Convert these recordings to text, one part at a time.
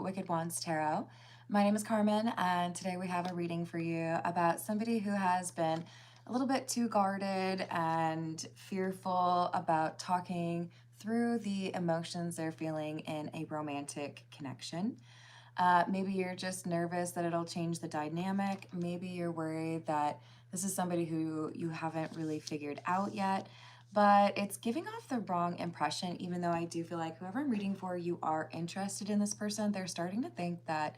Wicked Wands Tarot. My name is Carmen, and today we have a reading for you about somebody who has been a little bit too guarded and fearful about talking through the emotions they're feeling in a romantic connection. Maybe you're just nervous that it'll change the dynamic. Maybe you're worried that this is somebody who you haven't really figured out yet, but it's giving off the wrong impression, even though I do feel like whoever I'm reading for, you are interested in this person. They're starting to think that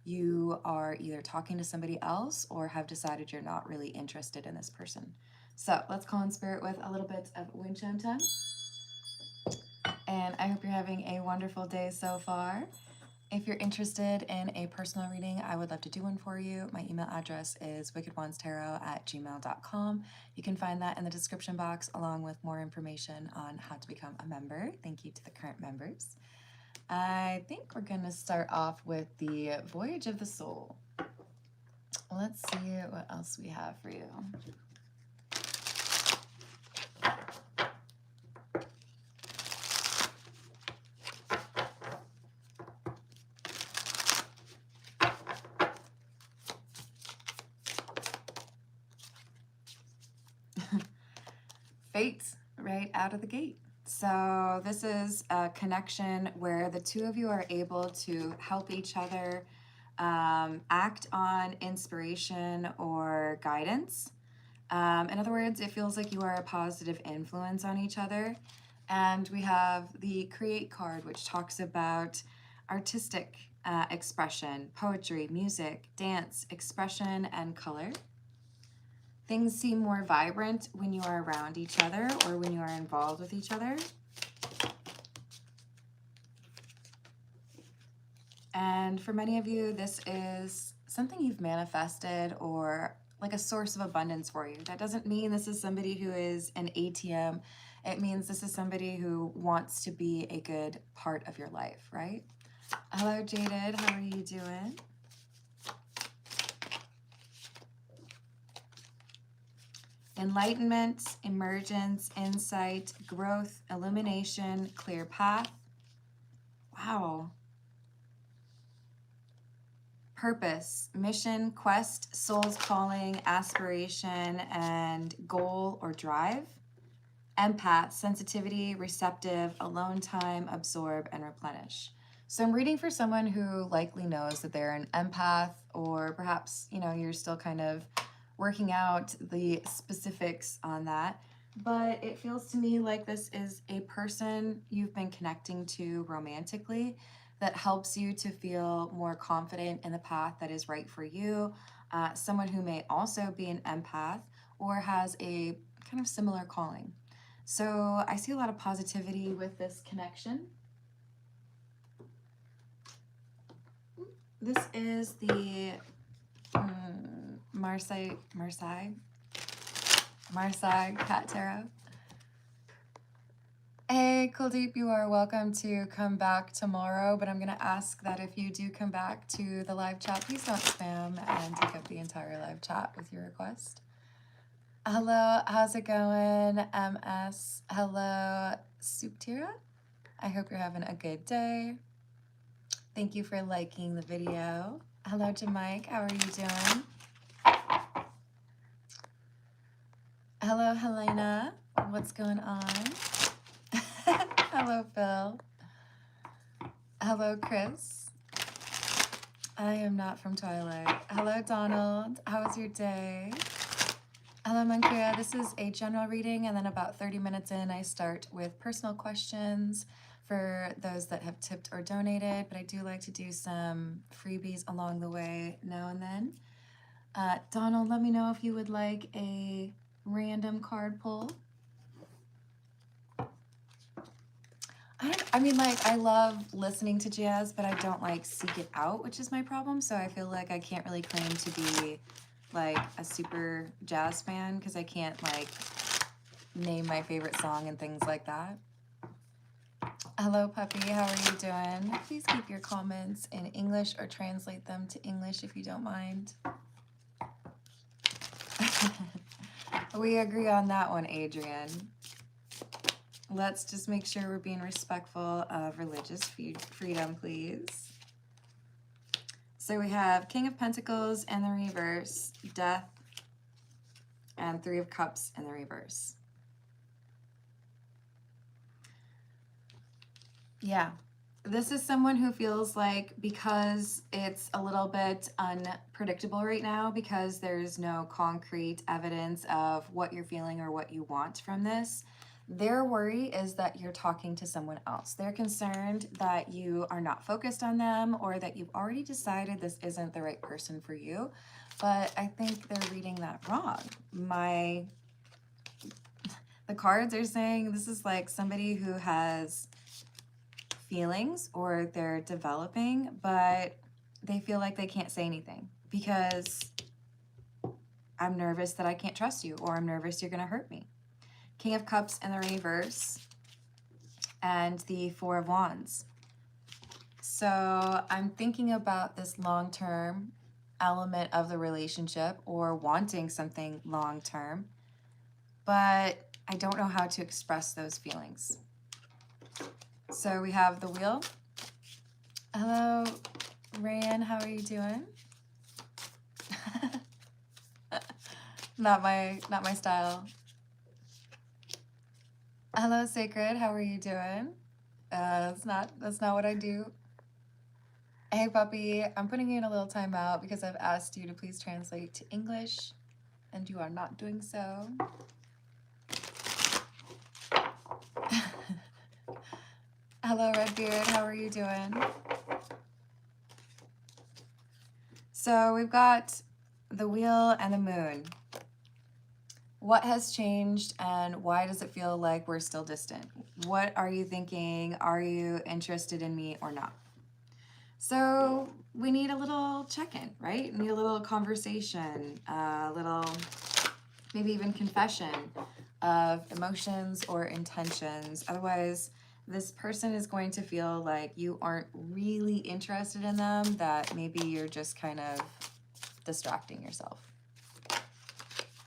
you are either talking to somebody else or have decided you're not really interested in this person. So let's call in spirit with a little bit of wind chime time. And I hope you're having a wonderful day so far. If you're interested in a personal reading, I would love to do one for you. My email address is wickedwandstarot@gmail.com. You can find that in the description box along with more information on how to become a member. Thank you to the current members. I think we're going to start off with the Voyage of the Soul. Let's see what else we have for you. Fate right out of the gate. So this is a connection where the two of you are able to help each other act on inspiration or guidance. In other words, it feels like you are a positive influence on each other. And we have the Create card, which talks about artistic expression, poetry, music, dance, expression, and color. Things seem more vibrant when you are around each other or when you are involved with each other. And for many of you, this is something you've manifested or like a source of abundance for you. That doesn't mean this is somebody who is an ATM. It means this is somebody who wants to be a good part of your life, right? Hello, Jaded. How are you doing? Enlightenment, emergence, insight, growth, illumination, clear path. Wow. Purpose, mission, quest, soul's calling, aspiration, and goal or drive. Empath, sensitivity, receptive, alone time, absorb, and replenish. So I'm reading for someone who likely knows that they're an empath, or perhaps, you know, you're still kind of working out the specifics on that. But it feels to me like this is a person you've been connecting to romantically that helps you to feel more confident in the path that is right for you. Someone who may also be an empath or has a kind of similar calling. So I see a lot of positivity with this connection. This is the Marseille Cat Tarot. Hey, Kuldeep, you are welcome to come back tomorrow, but I'm going to ask that if you do come back to the live chat, please don't spam and take up the entire live chat with your request. Hello, how's it going, MS? Hello, Suptira. I hope you're having a good day. Thank you for liking the video. Hello, Jamike, how are you doing? Hello, Helena. What's going on? Hello, Phil. Hello, Chris. I am not from Twilight. Hello, Donald. How was your day? Hello, Mankira. This is a general reading, and then about 30 minutes in, I start with personal questions for those that have tipped or donated, but I do like to do some freebies along the way now and then. Donald, let me know if you would like a random card pull. I mean, like, I love listening to jazz, but I don't, like, seek it out, which is my problem. So I feel like I can't really claim to be, like, a super jazz fan because I can't, like, name my favorite song and things like that. Hello, puppy. How are you doing? Please keep your comments in English or translate them to English if you don't mind. We agree on that one, Adrian. Let's just make sure we're being respectful of religious freedom, please. So we have King of Pentacles in the reverse, Death, and Three of Cups in the reverse. Yeah. This is someone who feels like, because it's a little bit unpredictable right now, because there's no concrete evidence of what you're feeling or what you want from this, their worry is that you're talking to someone else. They're concerned that you are not focused on them, or that you've already decided this isn't the right person for you. But I think they're reading that wrong. The cards are saying this is like somebody who has feelings, or they're developing, but they feel like they can't say anything because I'm nervous that I can't trust you, or I'm nervous you're going to hurt me. King of Cups in the reverse, and the Four of Wands. So I'm thinking about this long-term element of the relationship, or wanting something long-term, but I don't know how to express those feelings. So we have the Wheel. Hello, Rayan, how are you doing? Not my style. Hello, Sacred, how are you doing? That's not what I do. Hey, puppy, I'm putting you in a little timeout because I've asked you to please translate to English, and you are not doing so. Hello, Redbeard, how are you doing? So we've got the Wheel and the Moon. What has changed, and why does it feel like we're still distant? What are you thinking? Are you interested in me or not? So we need a little check-in, right? We need a little conversation, a little, maybe even confession of emotions or intentions. Otherwise, this person is going to feel like you aren't really interested in them, that maybe you're just kind of distracting yourself.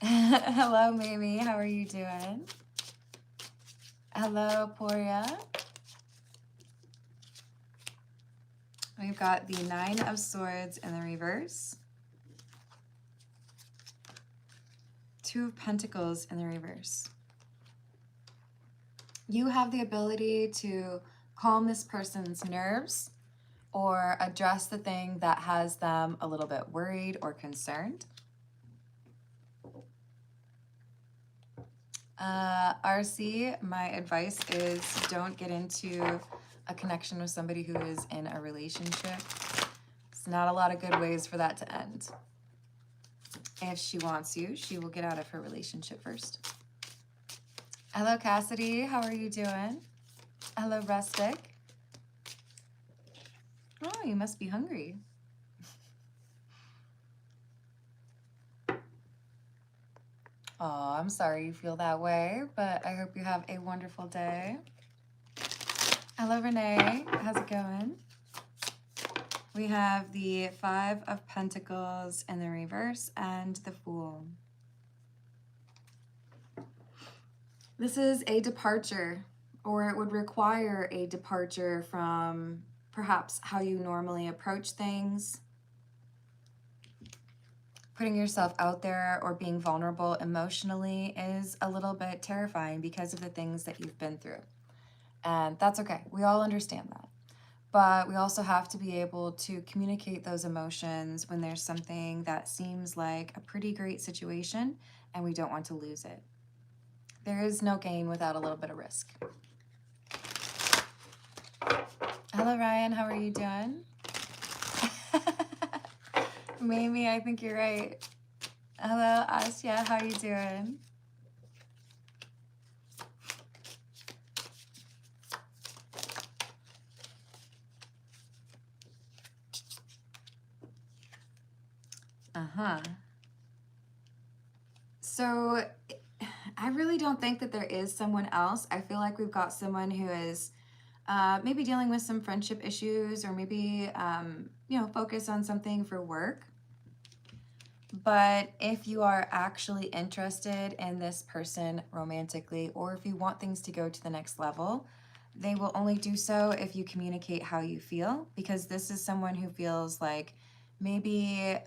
Hello, Mamie. How are you doing? Hello, Poria. We've got the Nine of Swords in the reverse. Two of Pentacles in the reverse. You have the ability to calm this person's nerves, or address the thing that has them a little bit worried or concerned. RC, my advice is don't get into a connection with somebody who is in a relationship. There's not a lot of good ways for that to end. If she wants you, she will get out of her relationship first. Hello, Cassidy. How are you doing? Hello, Rustic. Oh, you must be hungry. Oh, I'm sorry you feel that way, but I hope you have a wonderful day. Hello, Renee. How's it going? We have the Five of Pentacles in the reverse and the Fool. This is a departure, or it would require a departure from perhaps how you normally approach things. Putting yourself out there or being vulnerable emotionally is a little bit terrifying because of the things that you've been through. And that's okay. We all understand that. But we also have to be able to communicate those emotions when there's something that seems like a pretty great situation and we don't want to lose it. There is no gain without a little bit of risk. Hello, Ryan. How are you doing? Mamie, I think you're right. Hello, Asya. How are you doing? So I really don't think that there is someone else. I feel like we've got someone who is maybe dealing with some friendship issues, or maybe, focus on something for work. But if you are actually interested in this person romantically, or if you want things to go to the next level, they will only do so if you communicate how you feel, because this is someone who feels like Maybe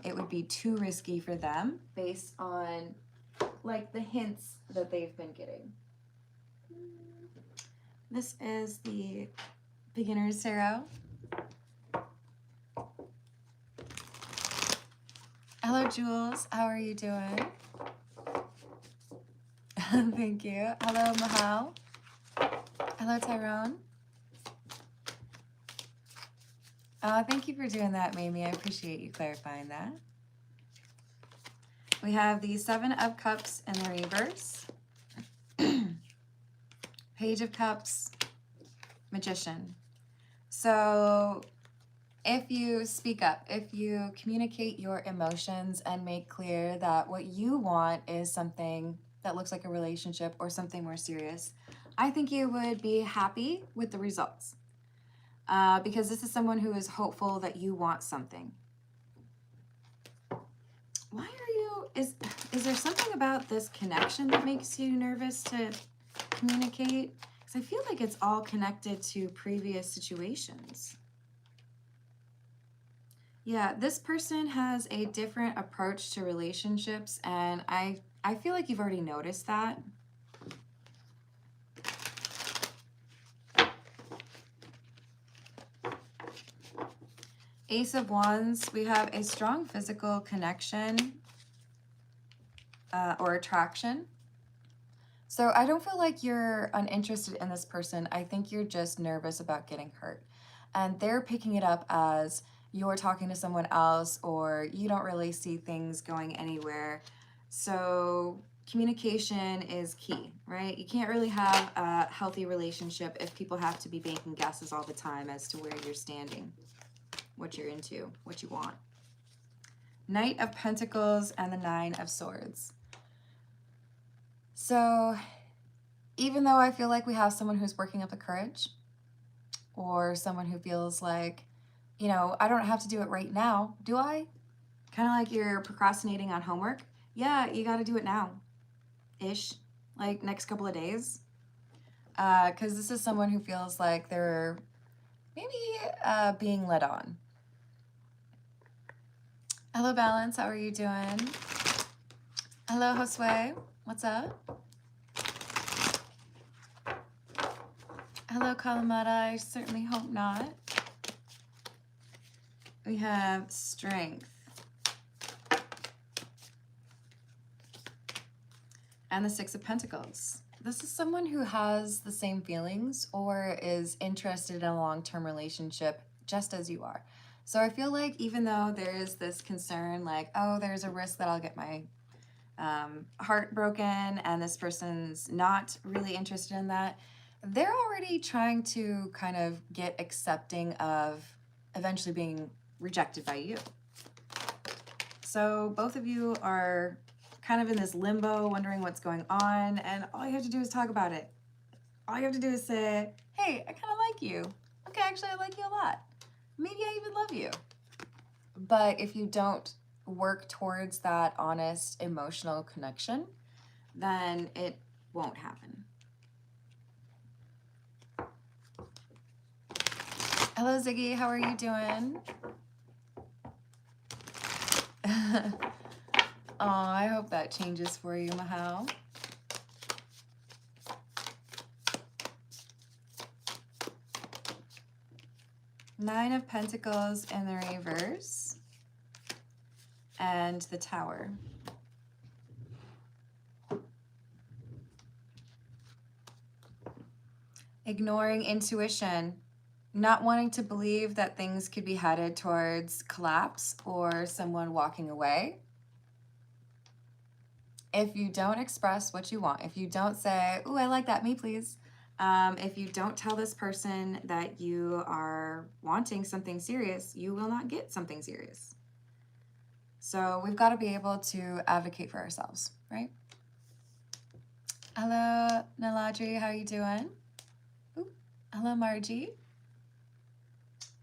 it would be too risky for them based on like the hints that they've been getting. This is the beginner's tarot. Hello, Jules. How are you doing? Thank you. Hello, Mahal. Hello, Tyrone. Thank you for doing that, Mamie. I appreciate you clarifying that. We have the Seven of Cups in the reverse. Page of Cups, Magician. So if you speak up, if you communicate your emotions and make clear that what you want is something that looks like a relationship or something more serious, I think you would be happy with the results. Because this is someone who is hopeful that you want something. Why are you, is there something about this connection that makes you nervous to communicate? Because I feel like it's all connected to previous situations. Yeah, this person has a different approach to relationships, and I feel like you've already noticed that. Ace of Wands, we have a strong physical connection or attraction. So I don't feel like you're uninterested in this person. I think you're just nervous about getting hurt. And they're picking it up as you're talking to someone else or you don't really see things going anywhere. So communication is key, right? You can't really have a healthy relationship if people have to be making guesses all the time as to where you're standing, what you're into, what you want. Knight of Pentacles and the Nine of Swords. So even though I feel like we have someone who's working up the courage or someone who feels like, you know, I don't have to do it right now, do I? Kind of like you're procrastinating on homework. Yeah, you got to do it now-ish, like next couple of days. Because this is someone who feels like they're maybe being led on. Hello, Balance. How are you doing? Hello, Josue. What's up? Hello, Kalamata. I certainly hope not. We have Strength. And the Six of Pentacles. This is someone who has the same feelings or is interested in a long-term relationship just as you are. So I feel like even though there is this concern like, oh, there's a risk that I'll get my heart broken and this person's not really interested in that, they're already trying to kind of get accepting of eventually being rejected by you. So both of you are kind of in this limbo, wondering what's going on, and all you have to do is talk about it. All you have to do is say, hey, I kind of like you. Okay, actually, I like you a lot. Maybe I even love you. But if you don't work towards that honest emotional connection, then it won't happen. Hello, Ziggy. How are you doing? Oh, I hope that changes for you, Mahal. Nine of Pentacles in the reverse. And the Tower. Ignoring intuition. Not wanting to believe that things could be headed towards collapse or someone walking away. If you don't express what you want, if you don't say, ooh, I like that, me please. If you don't tell this person that you are wanting something serious, you will not get something serious. So we've got to be able to advocate for ourselves, right? Hello, Naladri, how are you doing? Ooh, hello, Margie.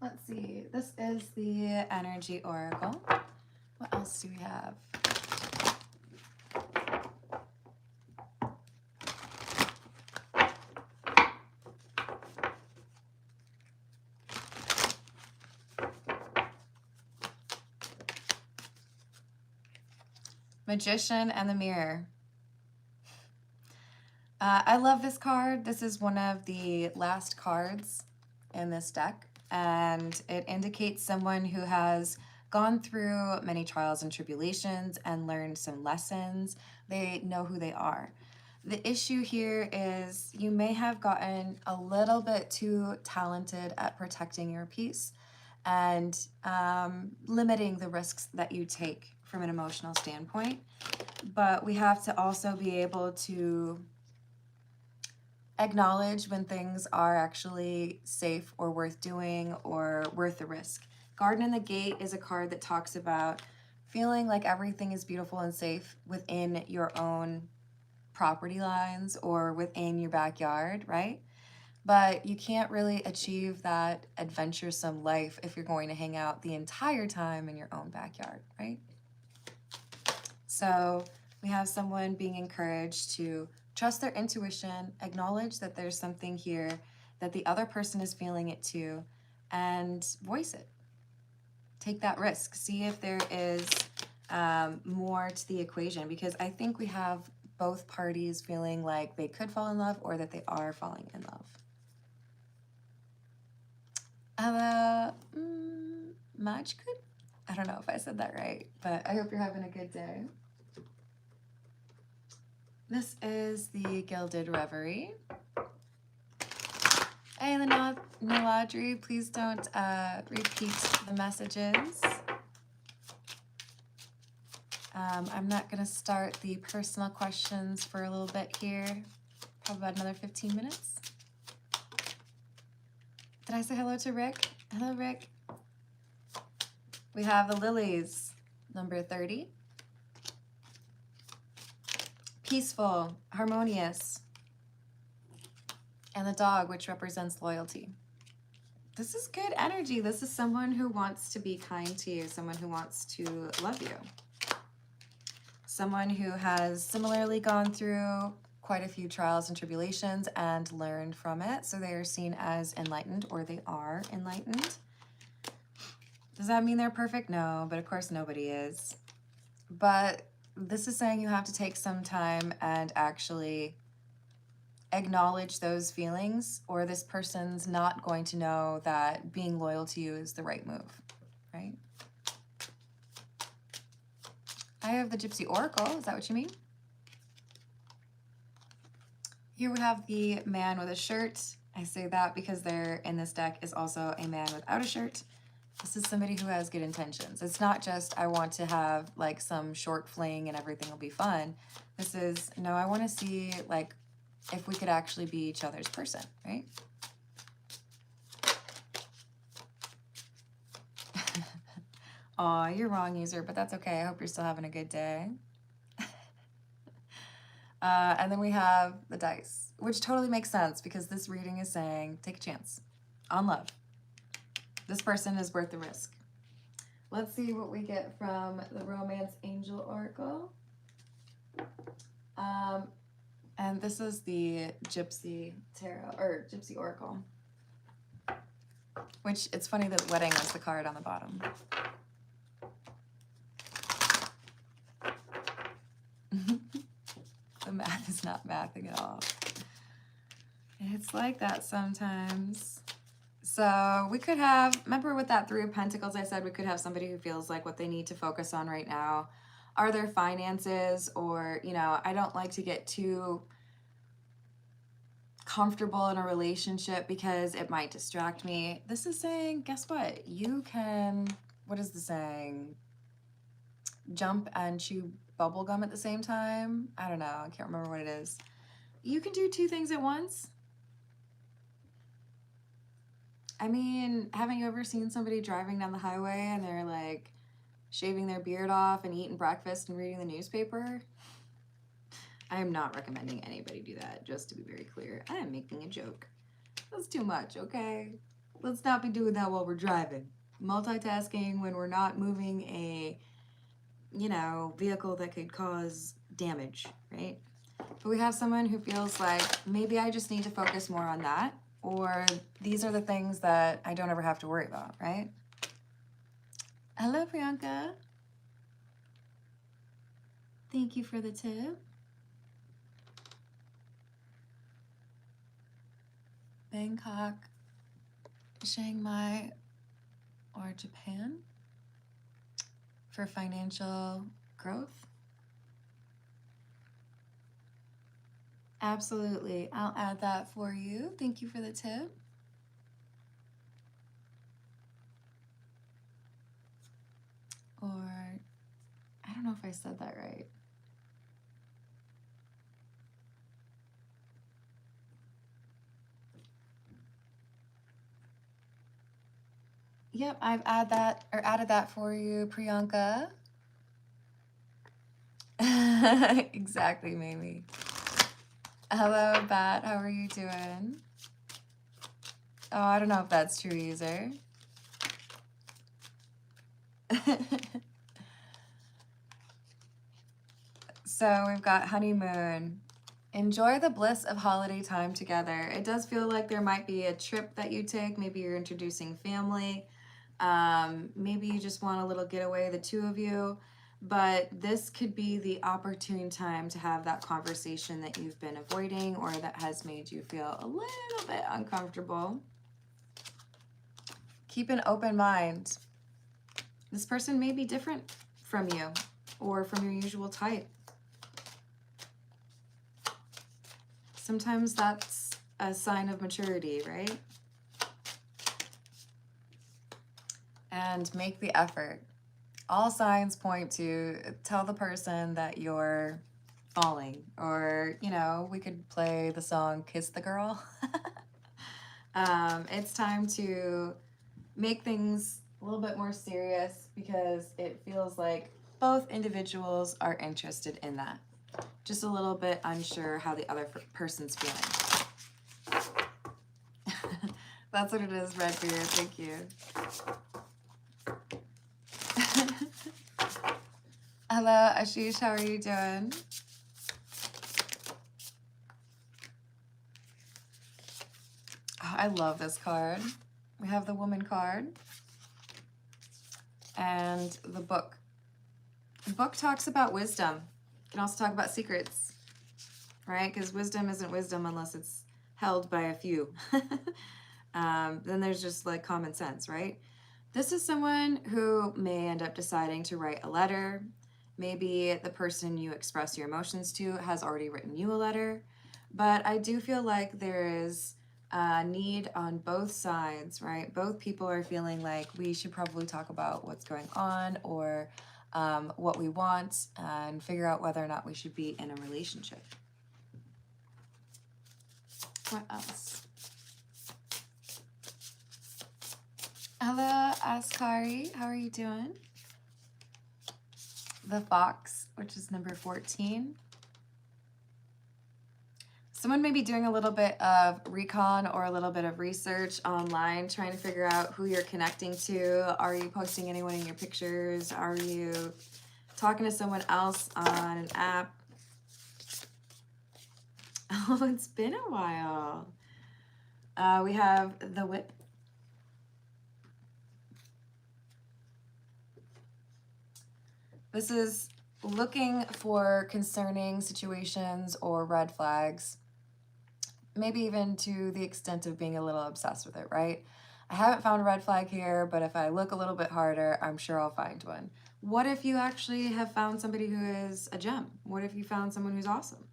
Let's see, this is the Energy Oracle. What else do we have? Magician and the Mirror. I love this card. This is one of the last cards in this deck, and it indicates someone who has gone through many trials and tribulations and learned some lessons. They know who they are. The issue here is you may have gotten a little bit too talented at protecting your peace and limiting the risks that you take from an emotional standpoint. But we have to also be able to acknowledge when things are actually safe or worth doing or worth the risk. Garden in the Gate is a card that talks about feeling like everything is beautiful and safe within your own property lines or within your backyard, right? But you can't really achieve that adventuresome life if you're going to hang out the entire time in your own backyard, right? So we have someone being encouraged to trust their intuition, acknowledge that there's something here, that the other person is feeling it too, and voice it. Take that risk. See if there is more to the equation, because I think we have both parties feeling like they could fall in love or that they are falling in love. Much good? I don't know if I said that right, but I hope you're having a good day. This is the Gilded Reverie. Hey, the Audrey, please don't repeat the messages. I'm not going to start the personal questions for a little bit here. Probably about another 15 minutes. Did I say hello to Rick? Hello, Rick. We have the Lilies, number 30. Peaceful, harmonious. And the Dog, which represents loyalty. This is good energy. This is someone who wants to be kind to you, someone who wants to love you. Someone who has similarly gone through quite a few trials and tribulations and learned from it, so they are seen as enlightened, or they are enlightened. Does that mean they're perfect? No, but of course nobody is. But this is saying you have to take some time and actually acknowledge those feelings, or this person's not going to know that being loyal to you is the right move, right? I have the Gypsy Oracle. Is that what you mean? Here we have the Man with a Shirt. I say that because there in this deck is also a man without a shirt. This is somebody who has good intentions. It's not just, I want to have like some short fling and everything will be fun. This is, no, I want to see like if we could actually be each other's person, right? Aw, you're wrong, user, but that's okay. I hope you're still having a good day. And then we have the dice, which totally makes sense because this reading is saying, take a chance on love. This person is worth the risk. Let's see what we get from the Romance Angel Oracle. And this is the Gypsy Tarot, or Gypsy Oracle. Which, it's funny that wedding is the card on the bottom. The math is not mathing at all. It's like that sometimes. So we could have, remember with that Three of Pentacles, I said we could have somebody who feels like what they need to focus on right now are their finances, or, you know, I don't like to get too comfortable in a relationship because it might distract me. This is saying, guess what? You can, what is the saying? Jump and chew bubble gum at the same time? I don't know. I can't remember what it is. You can do two things at once. I mean, haven't you ever seen somebody driving down the highway and they're like shaving their beard off and eating breakfast and reading the newspaper? I am not recommending anybody do that, just to be very clear. I am making a joke. That's too much, okay? Let's not be doing that while we're driving. Multitasking when we're not moving a, you know, vehicle that could cause damage, right? But we have someone who feels like maybe I just need to focus more on that, or these are the things that I don't ever have to worry about, right? Hello, Priyanka. Thank you for the tip. Bangkok, Chiang Mai, or Japan for financial growth? Absolutely. I'll add that for you. Thank you for the tip. Or, I don't know if I said that right. Yep, I've added that for you, Priyanka. Exactly, Mamie. Hello, Bat. How are you doing? Oh, I don't know if that's true either. So we've got honeymoon. Enjoy the bliss of holiday time together. It does feel like there might be a trip that you take. Maybe you're introducing family. Maybe you just want a little getaway, the two of you. But this could be the opportune time to have that conversation that you've been avoiding or that has made you feel a little bit uncomfortable. Keep an open mind. This person may be different from you or from your usual type. Sometimes that's a sign of maturity, right? And make the effort. All signs point to tell the person that you're falling, or, you know, we could play the song Kiss the Girl. It's time to make things a little bit more serious because it feels like both individuals are interested in that. Just a little bit unsure how the other person's feeling. That's what it is, Redbeard. Thank you. Hello, Ashish. How are you doing? Oh, I love this card. We have the woman card and the book. The book talks about wisdom. It can also talk about secrets, right? Because wisdom isn't wisdom unless it's held by a few. Then there's just like common sense, right? This is someone who may end up deciding to write a letter. Maybe the person you express your emotions to has already written you a letter. But I do feel like there is a need on both sides, right? Both people are feeling like we should probably talk about what's going on or what we want and figure out whether or not we should be in a relationship. What else? Hello, Askari. How are you doing? The Fox, which is number 14. Someone may be doing a little bit of recon or a little bit of research online, trying to figure out who you're connecting to. Are you posting anyone in your pictures? Are you talking to someone else on an app? Oh, it's been a while. We have the Whip. This is looking for concerning situations or red flags, maybe even to the extent of being a little obsessed with it, right? I haven't found a red flag here, but if I look a little bit harder, I'm sure I'll find one. What if you actually have found somebody who is a gem? What if you found someone who's awesome?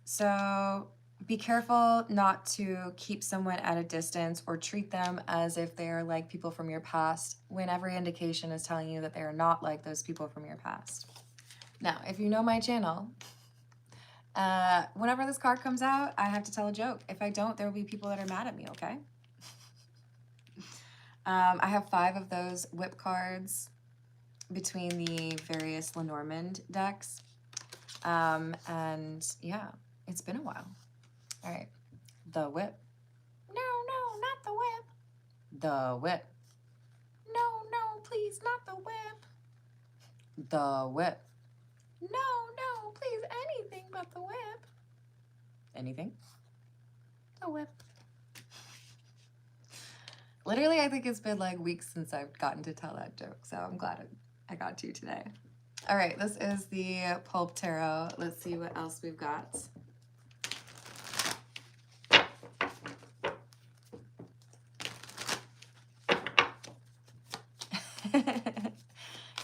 So be careful not to keep someone at a distance or treat them as if they are like people from your past when every indication is telling you that they are not like those people from your past. Now, if you know my channel, whenever this card comes out, I have to tell a joke. If I don't, there will be people that are mad at me, okay? I have 5 of those whip cards between the various Lenormand decks. And yeah, it's been a while. All right, the whip. No, not the whip. The whip. No, please, not the whip. The whip. No, please, anything but the whip. Anything? The whip. Literally, I think it's been like weeks since I've gotten to tell that joke, so I'm glad I got to today. All right, this is the Pulp Tarot. Let's see what else we've got.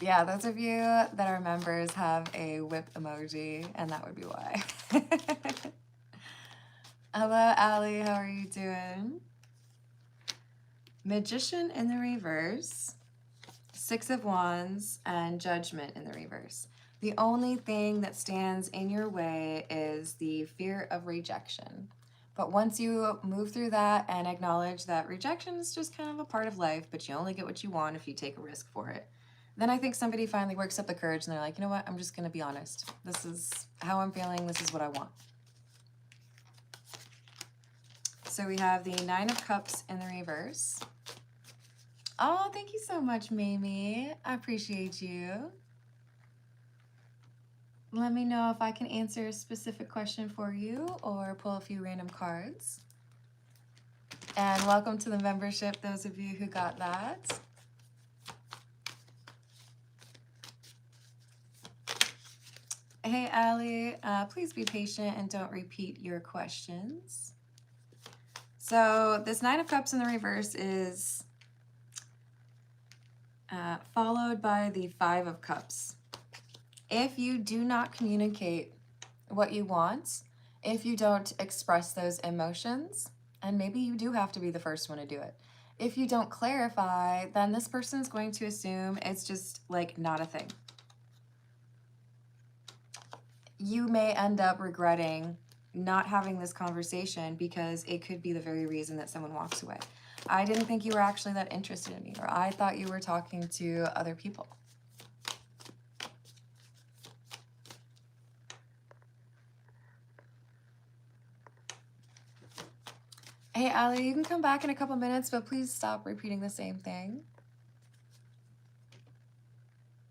Yeah, those of you that are members have a whip emoji, and that would be why. Hello, Allie. How are you doing? Magician in the reverse, Six of Wands, and Judgment in the reverse. The only thing that stands in your way is the fear of rejection. But once you move through that and acknowledge that rejection is just kind of a part of life, but you only get what you want if you take a risk for it, then I think somebody finally works up the courage and they're like, you know what, I'm just going to be honest. This is how I'm feeling. This is what I want. So we have the Nine of Cups in the reverse. Oh, thank you so much, Mamie. I appreciate you. Let me know if I can answer a specific question for you or pull a few random cards. And welcome to the membership, those of you who got that. Hey, Allie, please be patient and don't repeat your questions. So this Nine of Cups in the reverse is followed by the Five of Cups. If you do not communicate what you want, if you don't express those emotions, and maybe you do have to be the first one to do it, if you don't clarify, then this person is going to assume it's just like not a thing. You may end up regretting not having this conversation because it could be the very reason that someone walks away. I didn't think you were actually that interested in me, or I thought you were talking to other people. Hey, Allie, you can come back in a couple minutes, but please stop repeating the same thing.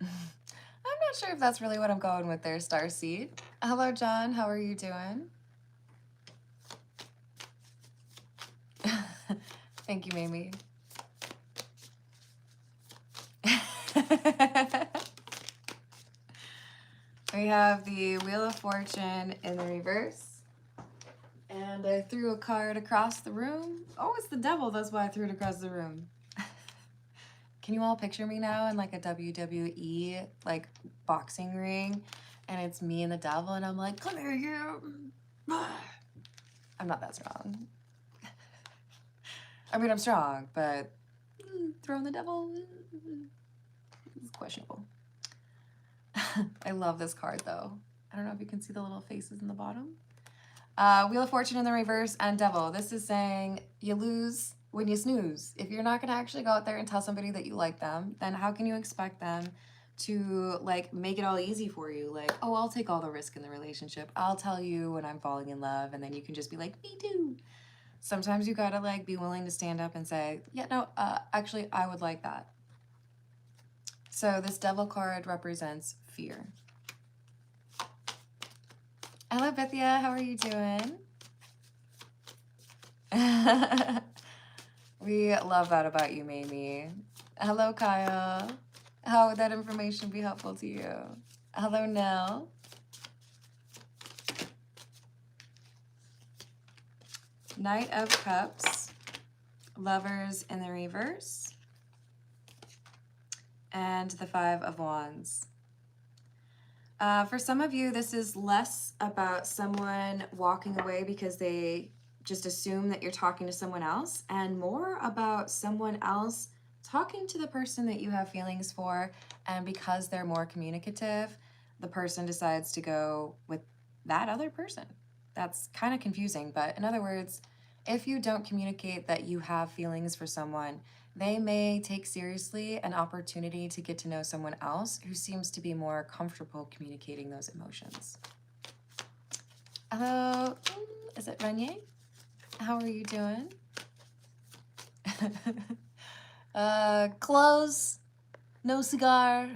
I'm not sure if that's really what I'm going with there, Starseed. Hello, John. How are you doing? Thank you, Mamie. We have the Wheel of Fortune in the reverse. And I threw a card across the room. Oh, it's the devil. That's why I threw it across the room. Can you all picture me now in like a WWE like boxing ring? And it's me and the devil, and I'm like, come here, you. I'm not that strong. I mean, I'm strong, but throwing the devil is questionable. I love this card, though. I don't know if you can see the little faces in the bottom. Wheel of Fortune in the reverse and Devil. This is saying you lose when you snooze. If you're not going to actually go out there and tell somebody that you like them, then how can you expect them to like make it all easy for you? Like, oh, I'll take all the risk in the relationship. I'll tell you when I'm falling in love, and then you can just be like, me too. Sometimes you gotta like be willing to stand up and say, yeah, no, actually, I would like that. So this Devil card represents fear. Hello, Bethia. How are you doing? We love that about you, Mamie. Hello, Kyle. How would that information be helpful to you? Hello, Nell. Knight of Cups, Lovers in the reverse, and the Five of Wands. For some of you, this is less about someone walking away because they just assume that you're talking to someone else, and more about someone else talking to the person that you have feelings for, and because they're more communicative, the person decides to go with that other person. That's kind of confusing, but in other words, if you don't communicate that you have feelings for someone, they may take seriously an opportunity to get to know someone else who seems to be more comfortable communicating those emotions. Hello, is it Renier? How are you doing? Clothes, no cigar.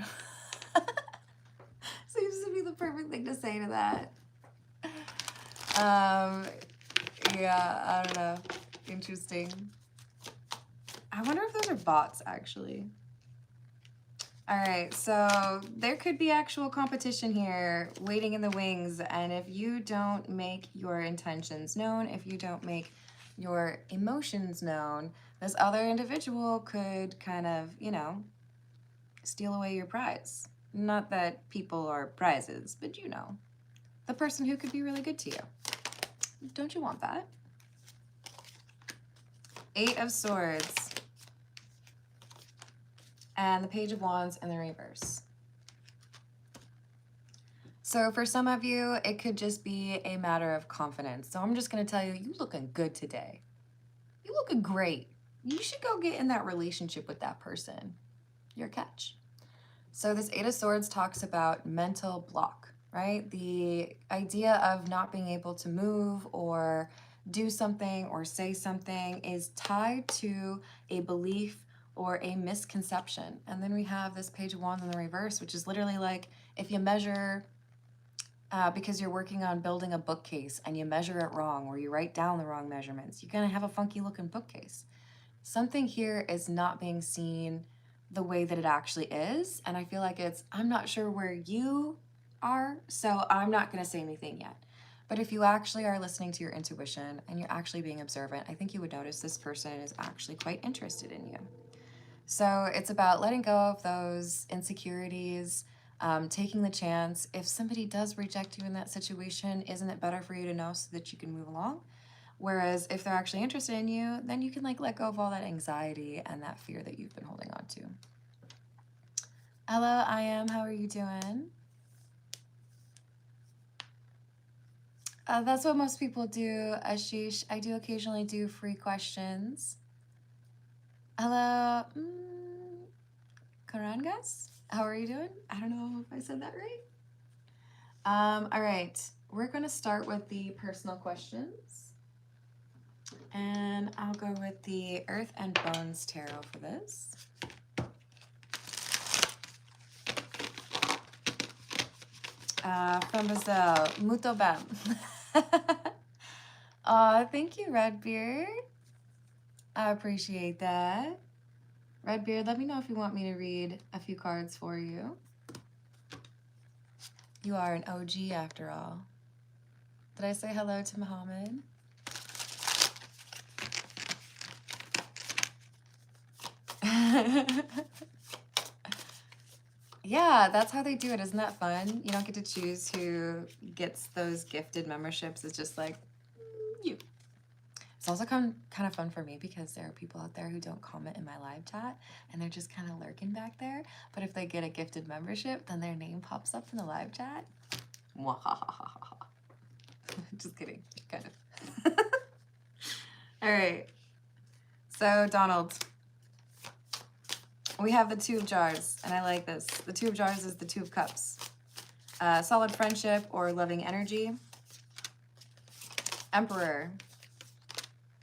Seems to be the perfect thing to say to that. Yeah, I don't know. Interesting. I wonder if those are bots, actually. All right, so there could be actual competition here waiting in the wings. And if you don't make your intentions known, if you don't make your emotions known, this other individual could kind of, you know, steal away your prize. Not that people are prizes, but you know, the person who could be really good to you. Don't you want that? Eight of Swords. And the Page of Wands in the reverse. So for some of you, it could just be a matter of confidence. So I'm just going to tell you, you looking good today. You looking great. You should go get in that relationship with that person. Your catch. So this Eight of Swords talks about mental block, right? The idea of not being able to move or do something or say something is tied to a belief or a misconception. And then we have this Page of Wands in the reverse, which is literally like if you measure, because you're working on building a bookcase and you measure it wrong or you write down the wrong measurements, you're going to have a funky looking bookcase. Something here is not being seen the way that it actually is. And I feel like I'm not sure where you are, so I'm not going to say anything yet. But if you actually are listening to your intuition and you're actually being observant, I think you would notice this person is actually quite interested in you. So it's about letting go of those insecurities, taking the chance. If somebody does reject you in that situation, isn't it better for you to know so that you can move along? Whereas if they're actually interested in you, then you can like let go of all that anxiety and that fear that you've been holding on to. Hello, I am. How are you doing? That's what most people do, Ashish. I do occasionally do free questions. Hello, Karangas? How are you doing? I don't know if I said that right. All right, we're going to start with the personal questions. And I'll go with the Earth and Bones Tarot for this. From Brazil, muito bem. Thank you, Redbeard. I appreciate that. Redbeard, let me know if you want me to read a few cards for you. You are an OG after all. Did I say hello to Muhammad? Yeah, that's how they do it. Isn't that fun? You don't get to choose who gets those gifted memberships. It's just like you. It's also kind of fun for me because there are people out there who don't comment in my live chat and they're just kind of lurking back there. But if they get a gifted membership, then their name pops up in the live chat. Just kidding, kind of. All right. So Donald, we have the Two of Jars, and I like this. The Two of Jars is the Two of Cups. Solid friendship or loving energy. Emperor.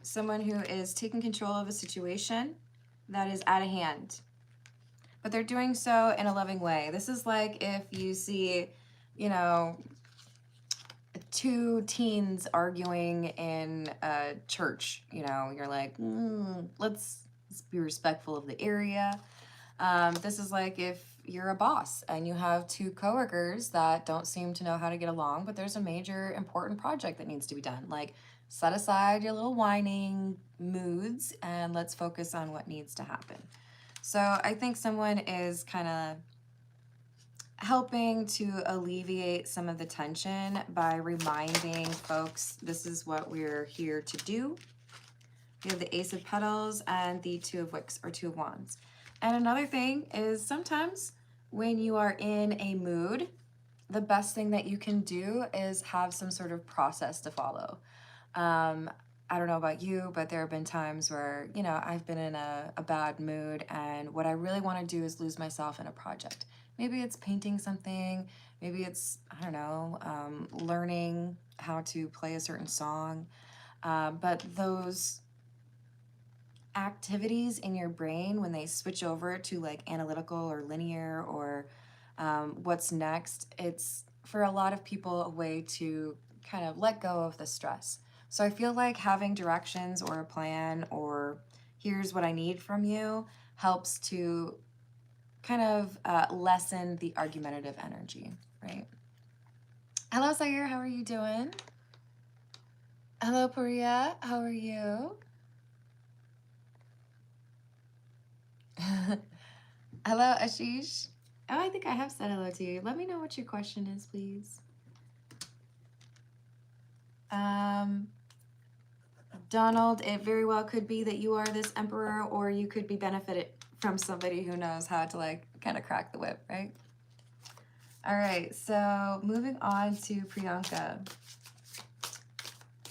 Someone who is taking control of a situation that is out of hand. But they're doing so in a loving way. This is like if you see, you know, two teens arguing in a church. You know, you're like, let's be respectful of the area. This is like if you're a boss and you have two coworkers that don't seem to know how to get along, but there's a major important project that needs to be done. Like, set aside your little whining moods and let's focus on what needs to happen. So I think someone is kind of helping to alleviate some of the tension by reminding folks this is what we're here to do. We have the Ace of Petals and the Two of Wicks or Two of Wands. And another thing is sometimes when you are in a mood, the best thing that you can do is have some sort of process to follow. I don't know about you, but there have been times where, you know, I've been in a bad mood and what I really want to do is lose myself in a project. Maybe it's painting something, maybe it's, I don't know, learning how to play a certain song. But those activities in your brain, when they switch over to like analytical or linear or what's next, it's for a lot of people a way to kind of let go of the stress. So I feel like having directions or a plan or here's what I need from you helps to kind of lessen the argumentative energy, right? Hello, Sayer, how are you doing? Hello, Priya, how are you? Hello, Ashish. Oh, I think I have said hello to you. Let me know what your question is, please. Donald, it very well could be that you are this emperor, or you could be benefited from somebody who knows how to like kind of crack the whip, right? All right, so moving on to Priyanka.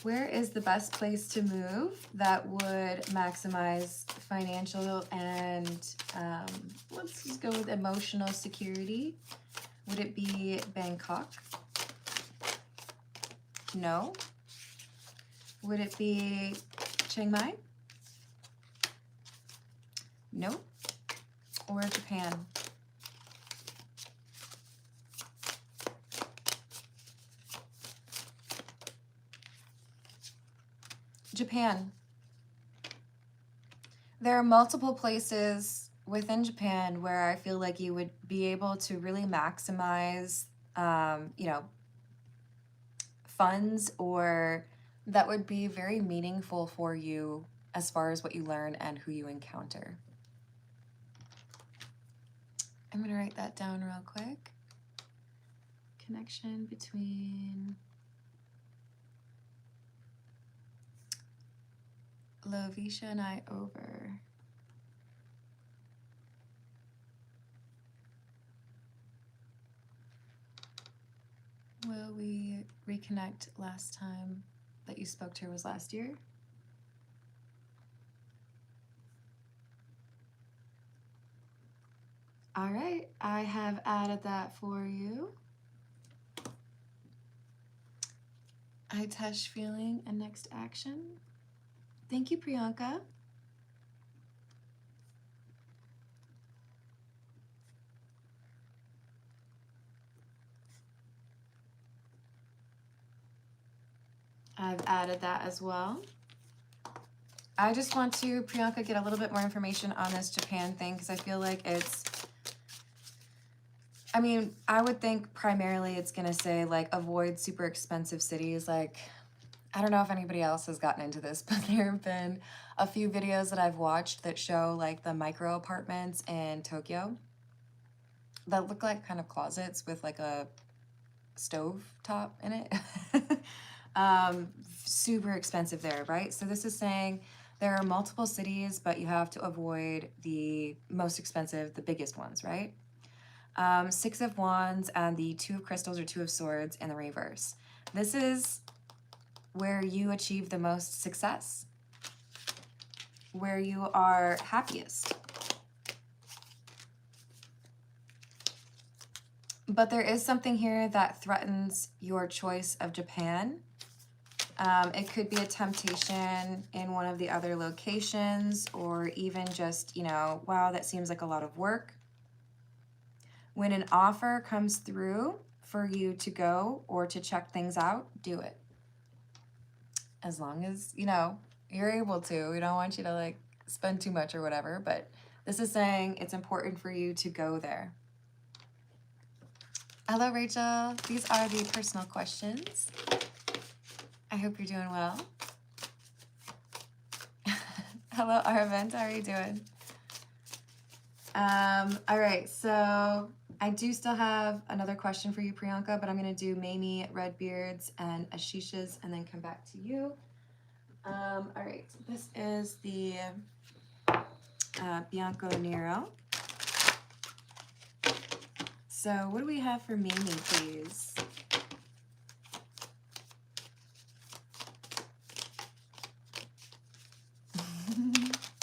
Where is the best place to move that would maximize financial and let's just go with emotional security? Would it be Bangkok? No. Would it be Chiang Mai? No. Or Japan? Japan. There are multiple places within Japan where I feel like you would be able to really maximize, you know, funds, or that would be very meaningful for you as far as what you learn and who you encounter. I'm going to write that down real quick. Connection between Lovisha and I over. Will we reconnect last time that you spoke to her was last year? All right, I have added that for you. I touch feeling and next action. Thank you, Priyanka. I've added that as well. I just want to, Priyanka, get a little bit more information on this Japan thing, because I feel like it's, I mean, I would think primarily it's going to say like avoid super expensive cities. Like, I don't know if anybody else has gotten into this, but there have been a few videos that I've watched that show like the micro apartments in Tokyo that look like kind of closets with like a stove top in it. Super expensive there, right? So this is saying there are multiple cities, but you have to avoid the most expensive, the biggest ones, right? Six of Wands and the Two of Crystals or Two of Swords in the reverse. This is where you achieve the most success, where you are happiest. But there is something here that threatens your choice of Japan. It could be a temptation in one of the other locations, or even just, you know, wow, that seems like a lot of work. When an offer comes through for you to go or to check things out, do it. As long as, you know, you're able to. We don't want you to like spend too much or whatever, but this is saying it's important for you to go there. Hello, Rachel. These are the personal questions. I hope you're doing well. Hello, Aravind. How are you doing? All right, so I do still have another question for you, Priyanka, but I'm going to do Mamie, Redbeard's, and Ashish's, and then come back to you. All right, this is the Bianco Nero. So what do we have for Mamie, please?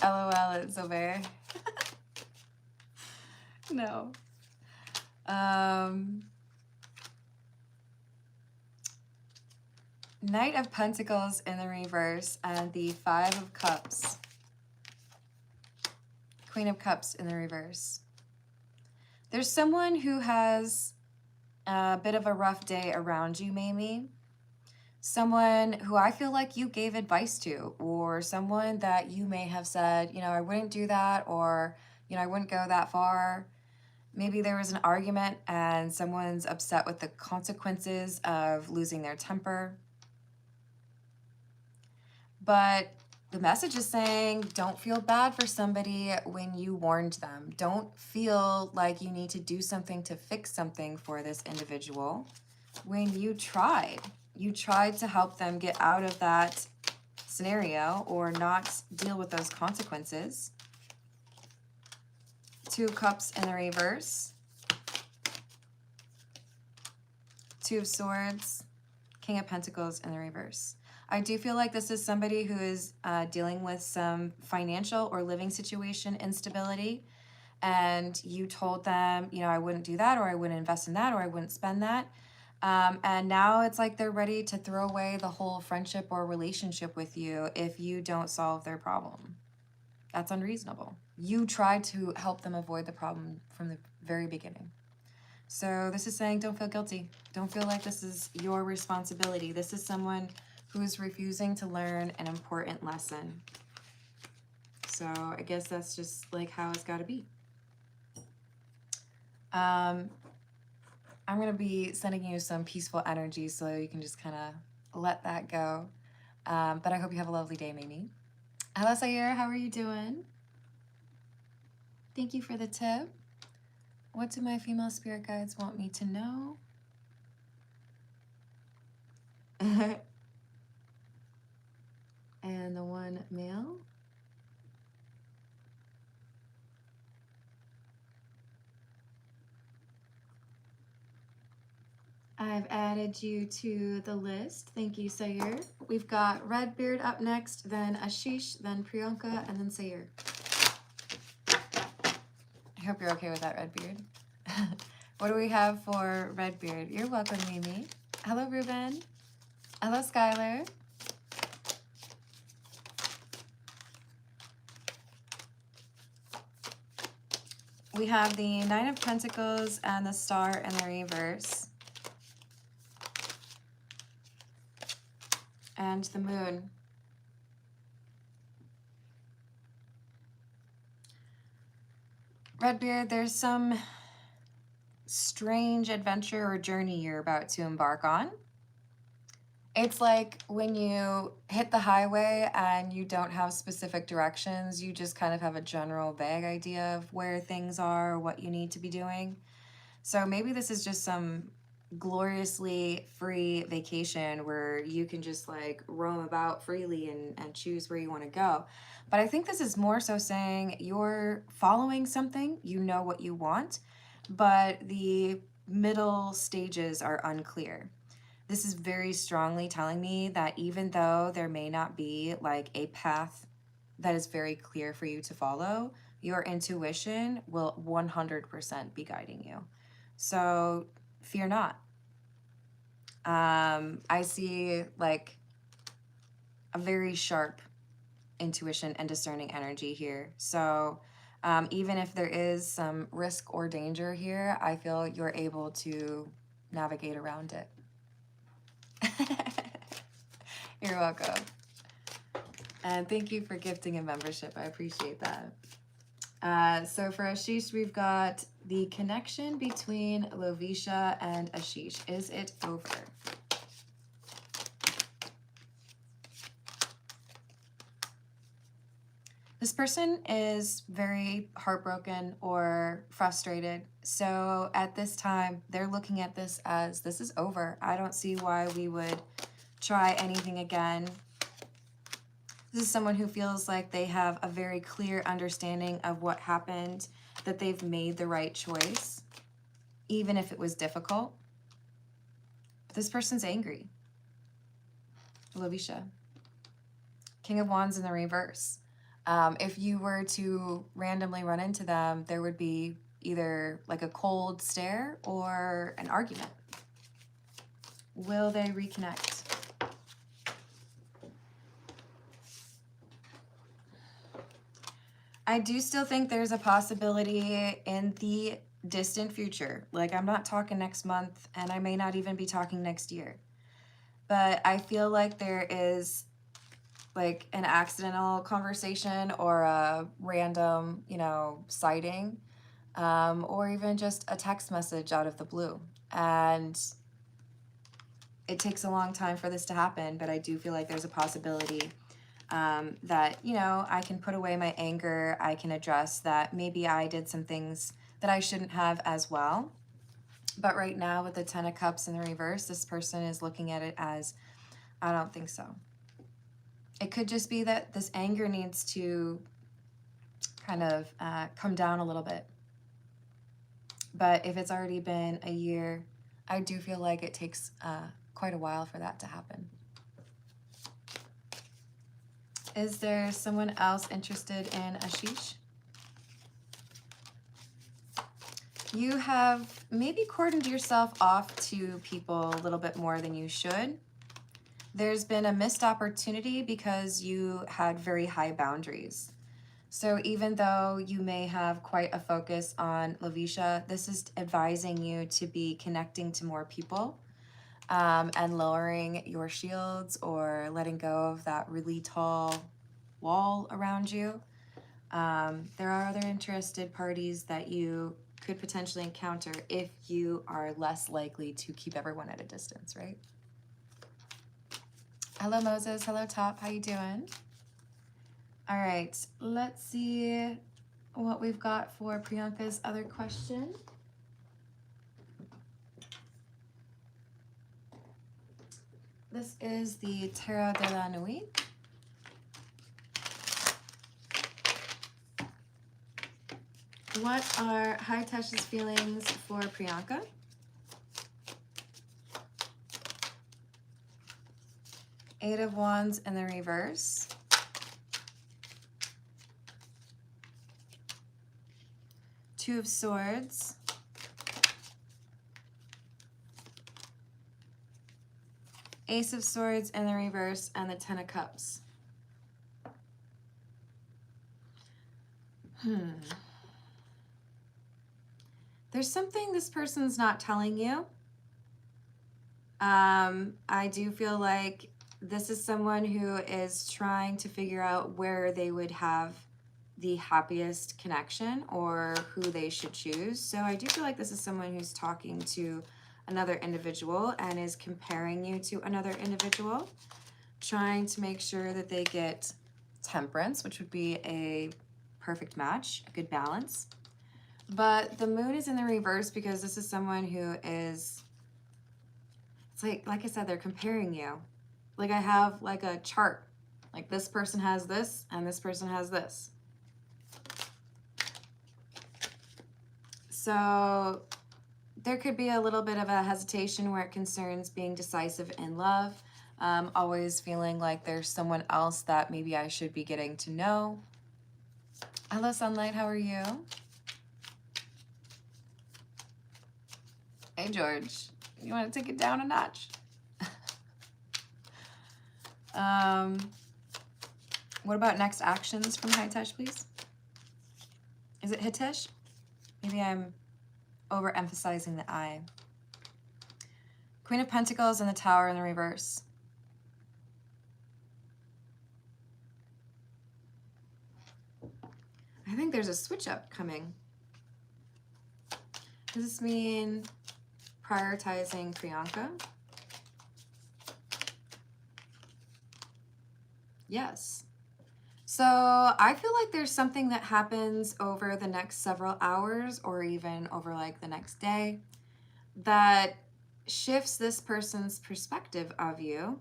LOL, it's so bad. No. Knight of Pentacles in the reverse and the Five of Cups. Queen of Cups in the reverse. There's someone who has a bit of a rough day around you, Mamie. Someone who I feel like you gave advice to, or someone that you may have said, you know, I wouldn't do that, or, you know, I wouldn't go that far. Maybe there was an argument and someone's upset with the consequences of losing their temper. But the message is saying, don't feel bad for somebody when you warned them. Don't feel like you need to do something to fix something for this individual when you tried. You tried to help them get out of that scenario or not deal with those consequences. Two of Cups in the reverse. Two of Swords. King of Pentacles in the reverse. I do feel like this is somebody who is dealing with some financial or living situation instability, and you told them, you know, I wouldn't do that, or I wouldn't invest in that, or I wouldn't spend that. And now it's like they're ready to throw away the whole friendship or relationship with you if you don't solve their problem. That's unreasonable. You tried to help them avoid the problem from the very beginning. So this is saying, don't feel guilty. Don't feel like this is your responsibility. This is someone who is refusing to learn an important lesson. So I guess that's just like how it's got to be. I'm going to be sending you some peaceful energy so you can just kind of let that go. But I hope you have a lovely day, Mimi. Hello, Sayur. How are you doing? Thank you for the tip. What do my female spirit guides want me to know? And the one male. I've added you to the list. Thank you, Sayur. We've got Redbeard up next, then Ashish, then Priyanka, and then Sayur. I hope you're okay with that, Redbeard. What do we have for Redbeard? You're welcome, Mimi. Hello, Ruben. Hello, Skylar. We have the Nine of Pentacles and the Star in the reverse. And the Moon. Redbeard, there's some strange adventure or journey you're about to embark on. It's like when you hit the highway and you don't have specific directions, you just kind of have a general vague idea of where things are or what you need to be doing. So maybe this is just some gloriously free vacation where you can just like roam about freely and choose where you want to go. But I think this is more so saying you're following something, you know what you want, but the middle stages are unclear. This is very strongly telling me that even though there may not be like a path that is very clear for you to follow, your intuition will 100% be guiding you. So fear not. I see like a very sharp intuition and discerning energy here. So even if there is some risk or danger here, I feel you're able to navigate around it. You're welcome. And thank you for gifting a membership. I appreciate that. So for Ashish, we've got the connection between Lovisha and Ashish. Is it over? This person is very heartbroken or frustrated. So at this time, they're looking at this as this is over. I don't see why we would try anything again. This is someone who feels like they have a very clear understanding of what happened, that they've made the right choice, even if it was difficult. But this person's angry. Lovisha. King of Wands in the reverse. If you were to randomly run into them, there would be either like a cold stare or an argument. Will they reconnect? I do still think there's a possibility in the distant future. Like, I'm not talking next month, and I may not even be talking next year. But I feel like there is like an accidental conversation or a random, sighting or even just a text message out of the blue. And it takes a long time for this to happen, but I do feel like there's a possibility that, you know, I can put away my anger. I can address that maybe I did some things that I shouldn't have as well. But right now with the 10 of Cups in the reverse, this person is looking at it as, I don't think so. It could just be that this anger needs to kind of come down a little bit. But if it's already been a year, I do feel like it takes quite a while for that to happen. Is there someone else interested in Ashish? You have maybe cordoned yourself off to people a little bit more than you should. There's been a missed opportunity because you had very high boundaries. So even though you may have quite a focus on Lavisha, this is advising you to be connecting to more people and lowering your shields or letting go of that really tall wall around you. There are other interested parties that you could potentially encounter if you are less likely to keep everyone at a distance, right? Hello, Moses. Hello, Top. How you doing? All right, let's see what we've got for Priyanka's other question. This is the Tarot de la Nuit. What are High Touch's feelings for Priyanka? Eight of Wands in the reverse. Two of Swords. Ace of Swords in the reverse and the 10 of Cups. There's something this person's not telling you. I do feel like this is someone who is trying to figure out where they would have the happiest connection or who they should choose. So I do feel like this is someone who's talking to another individual and is comparing you to another individual, trying to make sure that they get Temperance, which would be a perfect match, a good balance. But the moon is in the reverse because this is someone who is, it's like I said, they're comparing you. Like I have like a chart, like this person has this and this person has this. So there could be a little bit of a hesitation where it concerns being decisive in love, always feeling like there's someone else that maybe I should be getting to know. Hello, Sunlight, how are you? Hey, George, you want to take it down a notch? What about next actions from High Touch, please? Is it Hitesh? Maybe I'm overemphasizing the I. Queen of Pentacles and the Tower in the reverse. I think there's a switch up coming. Does this mean prioritizing Priyanka? Yes. So I feel like there's something that happens over the next several hours or even over like the next day that shifts this person's perspective of you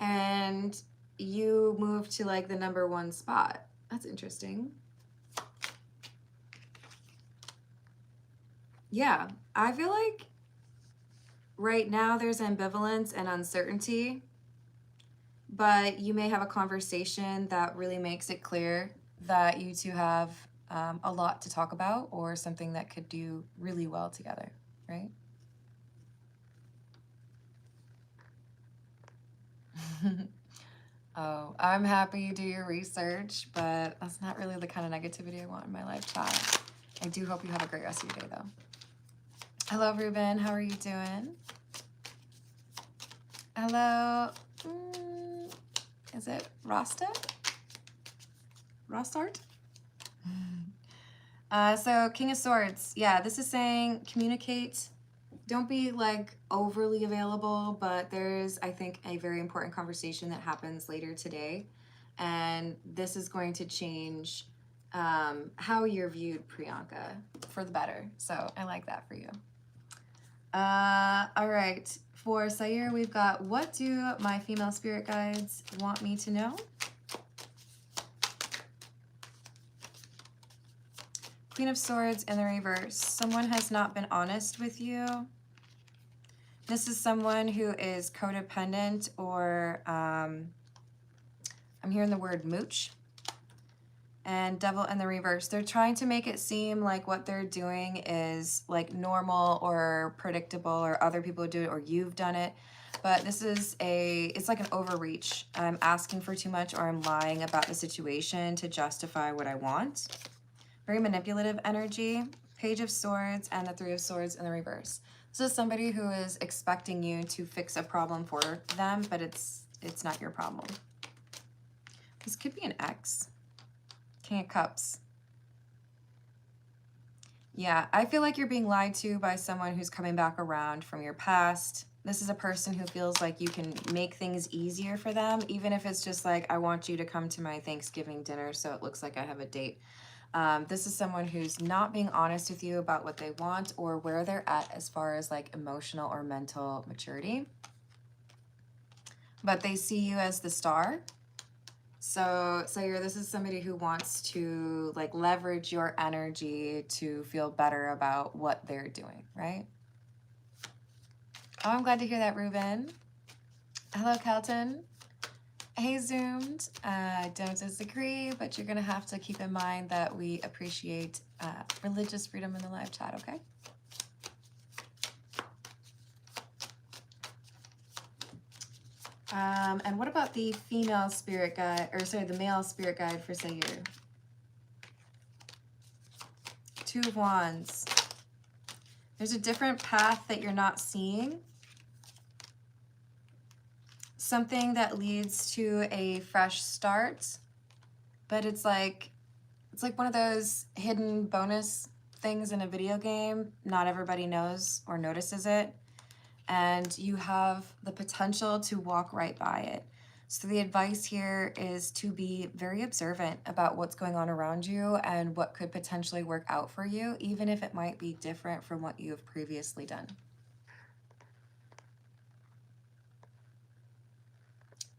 and you move to like the #1 spot. That's interesting. Yeah, I feel like right now there's ambivalence and uncertainty, but you may have a conversation that really makes it clear that you two have a lot to talk about or something that could do really well together, right? Oh, I'm happy you do your research, but that's not really the kind of negativity I want in my life, chat. I do hope you have a great rest of your day, though. Hello, Ruben. How are you doing? Hello. Is it Rasta? Rostart? So King of Swords, yeah, this is saying communicate. Don't be like overly available, but there's, I think, a very important conversation that happens later today. And this is going to change how you're viewed, Priyanka, for the better. So I like that for you. All right. For Sayur, we've got, what do my female spirit guides want me to know? Queen of Swords in the reverse. Someone has not been honest with you. This is someone who is codependent, or I'm hearing the word mooch. And Devil in the reverse. They're trying to make it seem like what they're doing is like normal or predictable, or other people do it, or you've done it. But this is it's like an overreach. I'm asking for too much, or I'm lying about the situation to justify what I want. Very manipulative energy. Page of Swords and the Three of Swords in the reverse. This is somebody who is expecting you to fix a problem for them, but it's not your problem. This could be an ex. King of Cups. Yeah, I feel like you're being lied to by someone who's coming back around from your past. This is a person who feels like you can make things easier for them, even if it's just like, I want you to come to my Thanksgiving dinner so it looks like I have a date. This is someone who's not being honest with you about what they want or where they're at as far as like emotional or mental maturity. But they see you as the star. So this is somebody who wants to like leverage your energy to feel better about what they're doing, right? Oh, I'm glad to hear that, Ruben. Hello, Kelton. Hey, Zoomed. Don't disagree, but you're going to have to keep in mind that we appreciate religious freedom in the live chat, okay? And what about the female spirit guide, or sorry, the male spirit guide for Sayur? Two of Wands. There's a different path that you're not seeing. Something that leads to a fresh start, but it's like one of those hidden bonus things in a video game. Not everybody knows or notices it, and you have the potential to walk right by it. So the advice here is to be very observant about what's going on around you and what could potentially work out for you, even if it might be different from what you have previously done.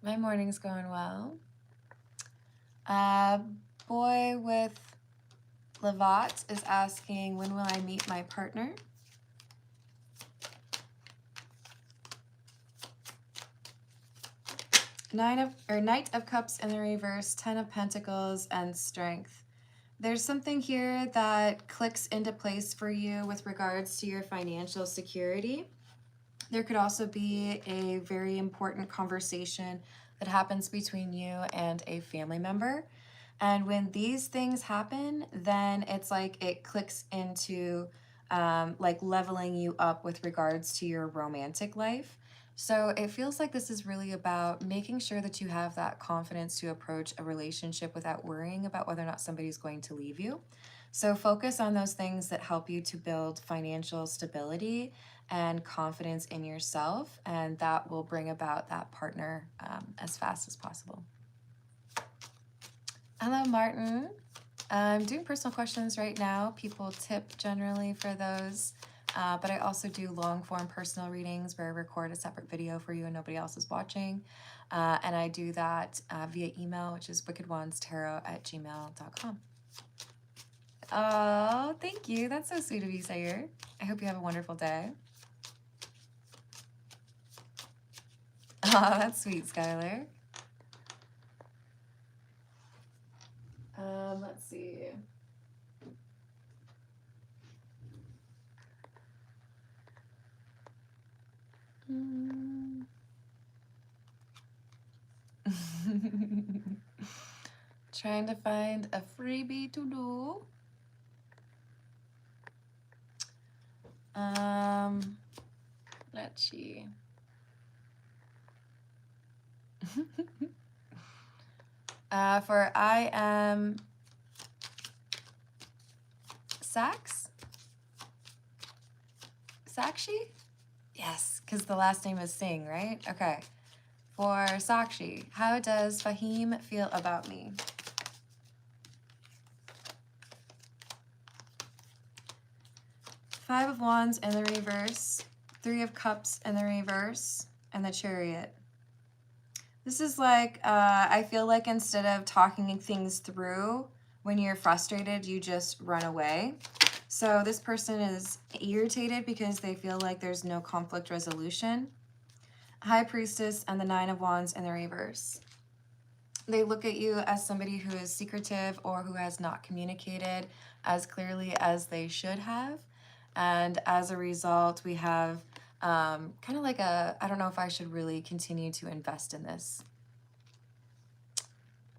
My morning's going well. Boy with Lavat is asking, when will I meet my partner? Knight of Cups in the reverse, 10 of Pentacles, and Strength. There's something here that clicks into place for you with regards to your financial security. There could also be a very important conversation that happens between you and a family member. And when these things happen, then it's like it clicks into like leveling you up with regards to your romantic life. So it feels like this is really about making sure that you have that confidence to approach a relationship without worrying about whether or not somebody's going to leave you. So focus on those things that help you to build financial stability and confidence in yourself, and that will bring about that partner as fast as possible. Hello, Martin. I'm doing personal questions right now. People tip generally for those, but I also do long-form personal readings where I record a separate video for you and nobody else is watching. And I do that via email, which is wickedwandstarot@gmail.com. Oh, thank you. That's so sweet of you, Sayur. I hope you have a wonderful day. Oh, that's sweet, Skylar. Let's see. Trying to find a freebie to do. Let's see. For I am Sakshi? Yes, because the last name is Singh, right? Okay. For Sakshi, how does Fahim feel about me? Five of Wands in the reverse, Three of Cups in the reverse, and the Chariot. This is like, I feel like instead of talking things through, when you're frustrated, you just run away. So this person is irritated because they feel like there's no conflict resolution. High Priestess and the Nine of Wands in the reverse. They look at you as somebody who is secretive or who has not communicated as clearly as they should have. And as a result, we have kind of like a, I don't know if I should really continue to invest in this.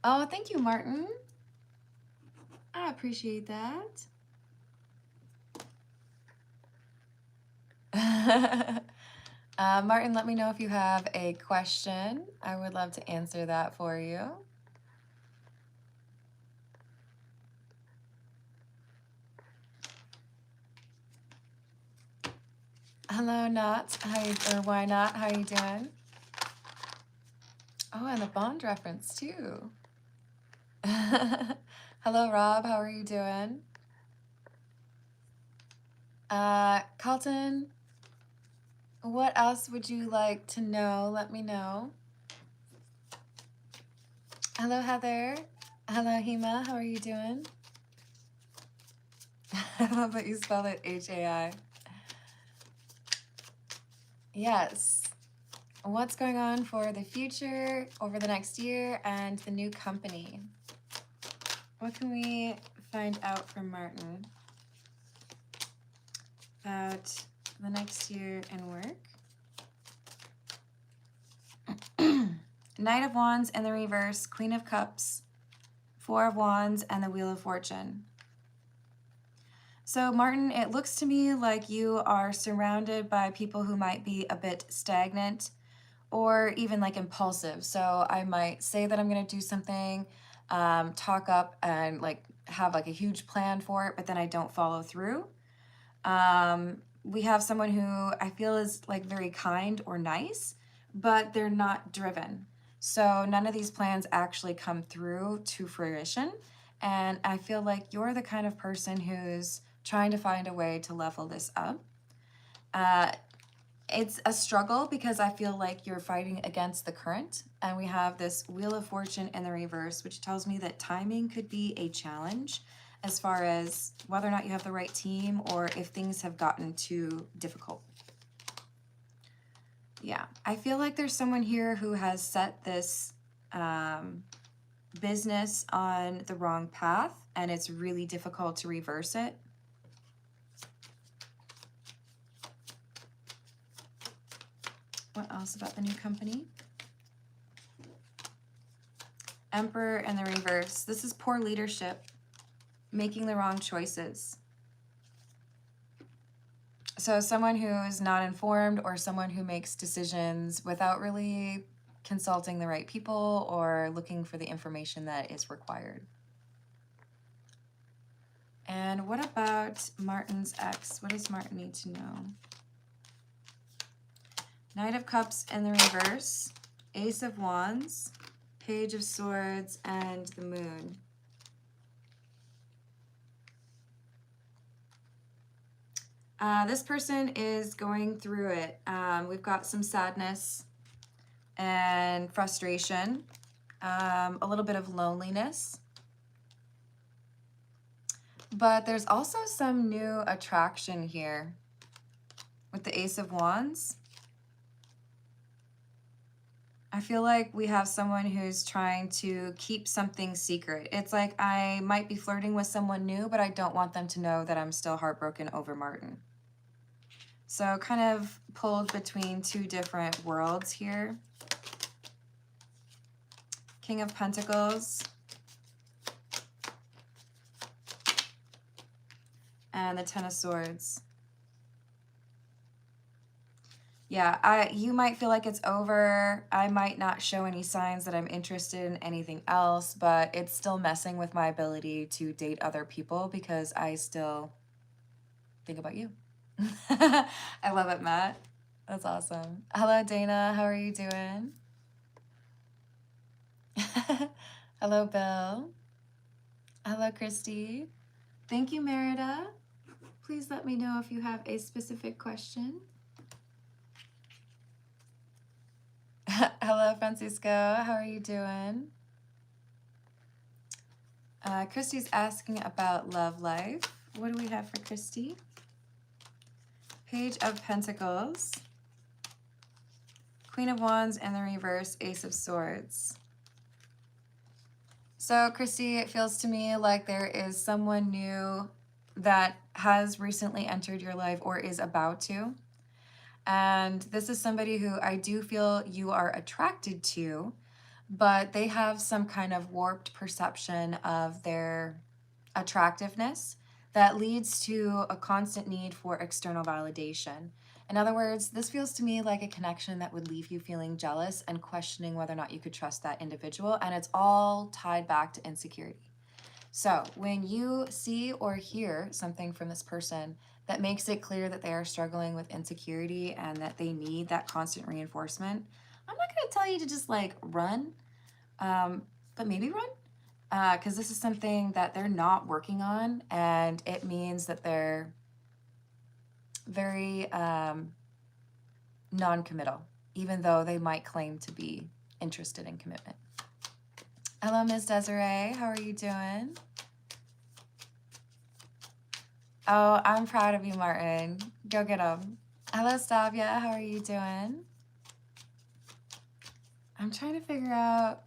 Oh, thank you, Martin. I appreciate that. Martin, let me know if you have a question. I would love to answer that for you. Hello, Not. Or why not? How are you doing? Oh, and the Bond reference too. Hello, Rob. How are you doing? Carlton, what else would you like to know? Let me know. Hello, Heather. Hello, Hema. How are you doing? I love that you spelled it H-A-I. Yes. What's going on for the future, over the next year, and the new company? What can we find out from Martin about the next year and work? Knight of Wands in the reverse, Queen of Cups, Four of Wands, and the Wheel of Fortune. So Martin, it looks to me like you are surrounded by people who might be a bit stagnant or even like impulsive. So I might say that I'm going to do something, talk up and like have like a huge plan for it, but then I don't follow through. We have someone who I feel is like very kind or nice, but they're not driven. So none of these plans actually come through to fruition. And I feel like you're the kind of person who's trying to find a way to level this up. It's a struggle because I feel like you're fighting against the current. And we have this Wheel of Fortune in the reverse, which tells me that timing could be a challenge as far as whether or not you have the right team or if things have gotten too difficult. Yeah, I feel like there's someone here who has set this business on the wrong path, and it's really difficult to reverse it. What else about the new company? Emperor in the reverse. This is poor leadership, making the wrong choices. So someone who is not informed or someone who makes decisions without really consulting the right people or looking for the information that is required. And what about Martin's ex? What does Martin need to know? Knight of Cups in the reverse, Ace of Wands, Page of Swords, and the Moon. This person is going through it. We've got some sadness and frustration, a little bit of loneliness. But there's also some new attraction here with the Ace of Wands. I feel like we have someone who's trying to keep something secret. It's like I might be flirting with someone new, but I don't want them to know that I'm still heartbroken over Martin. So kind of pulled between two different worlds here. King of Pentacles. And the Ten of Swords. Yeah, you might feel like it's over. I might not show any signs that I'm interested in anything else, but it's still messing with my ability to date other people because I still think about you. I love it, Matt. That's awesome. Hello, Dana. How are you doing? Hello, Bill. Hello, Christy. Thank you, Merida. Please let me know if you have a specific question. Hello, Francisco. How are you doing? Christy's asking about love life. What do we have for Christy? Page of Pentacles, Queen of Wands, and the reverse, Ace of Swords. So, Christy, it feels to me like there is someone new that has recently entered your life or is about to. And this is somebody who I do feel you are attracted to, but they have some kind of warped perception of their attractiveness that leads to a constant need for external validation. In other words, this feels to me like a connection that would leave you feeling jealous and questioning whether or not you could trust that individual, and it's all tied back to insecurity. So when you see or hear something from this person that makes it clear that they are struggling with insecurity and that they need that constant reinforcement, I'm not going to tell you to just like run, but maybe run. Because this is something that they're not working on, and it means that they're very non-committal, even though they might claim to be interested in commitment. Hello, Ms. Desiree. How are you doing? Oh, I'm proud of you, Martin. Go get 'em. Hello, Stavia. How are you doing? I'm trying to figure out,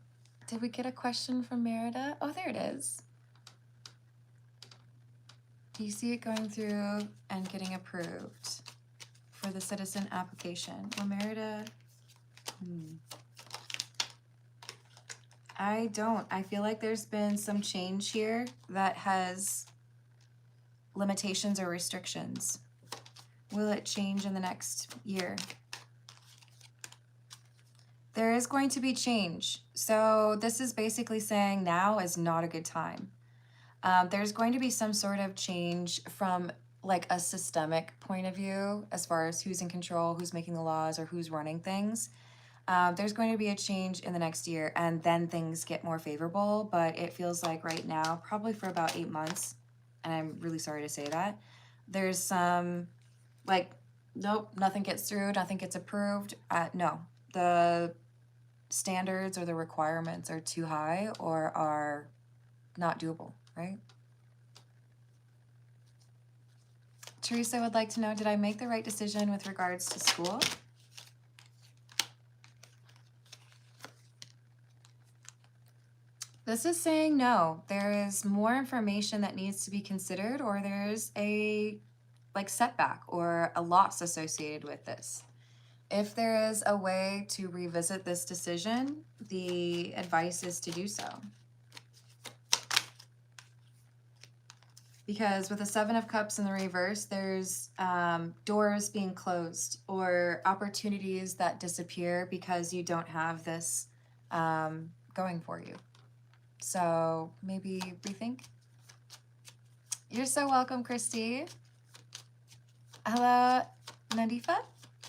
did we get a question from Merida? Oh, there it is. Do you see it going through and getting approved for the citizen application? Well, Merida, I don't. I feel like there's been some change here that has limitations or restrictions. Will it change in the next year? There is going to be change. So this is basically saying now is not a good time. There's going to be some sort of change from like a systemic point of view as far as who's in control, who's making the laws, or who's running things. There's going to be a change in the next year, and then things get more favorable, but it feels like right now, probably for about 8 months, and I'm really sorry to say that, there's some like, nope, nothing gets through, nothing gets approved. No, the standards or the requirements are too high or are not doable, right? Teresa would like to know, did I make the right decision with regards to school? This is saying no. There is more information that needs to be considered, or there's a like setback or a loss associated with this. If there is a way to revisit this decision, the advice is to do so. Because with the Seven of Cups in the reverse, there's doors being closed or opportunities that disappear because you don't have this going for you. So maybe rethink. You're so welcome, Christy. Hello, Nadifa.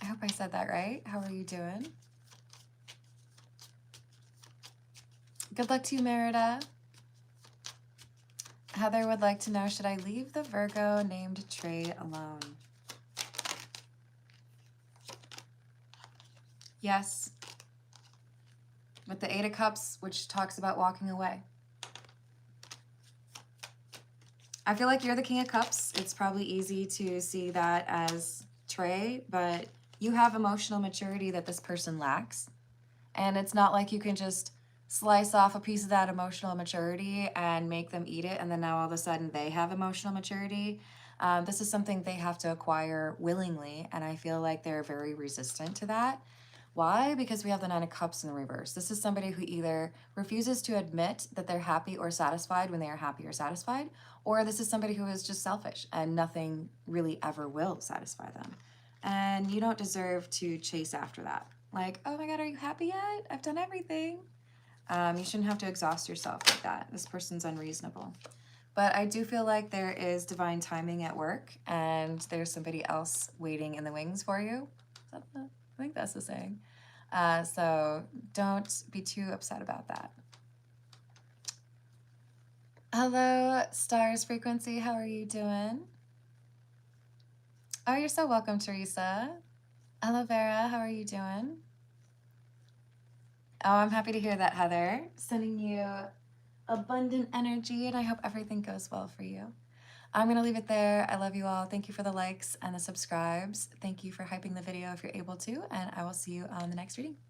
I hope I said that right. How are you doing? Good luck to you, Merida. Heather would like to know, should I leave the Virgo named Trey alone? Yes. With the Eight of Cups, which talks about walking away. I feel like you're the King of Cups. It's probably easy to see that as Trey, but you have emotional maturity that this person lacks. And it's not like you can just slice off a piece of that emotional maturity and make them eat it, and then now all of a sudden they have emotional maturity. This is something they have to acquire willingly, and I feel like they're very resistant to that. Why? Because we have the Nine of Cups in the reverse. This is somebody who either refuses to admit that they're happy or satisfied when they are happy or satisfied, or this is somebody who is just selfish and nothing really ever will satisfy them. And you don't deserve to chase after that. Like, oh my God, are you happy yet? I've done everything. You shouldn't have to exhaust yourself like that. This person's unreasonable. But I do feel like there is divine timing at work, and there's somebody else waiting in the wings for you. I think that's the saying. So don't be too upset about that. Hello, Stars Frequency. How are you doing? Oh, you're so welcome, Teresa. Hello, Vera. How are you doing? Oh, I'm happy to hear that, Heather. Sending you abundant energy, and I hope everything goes well for you. I'm going to leave it there. I love you all. Thank you for the likes and the subscribes. Thank you for hyping the video if you're able to, and I will see you on the next reading.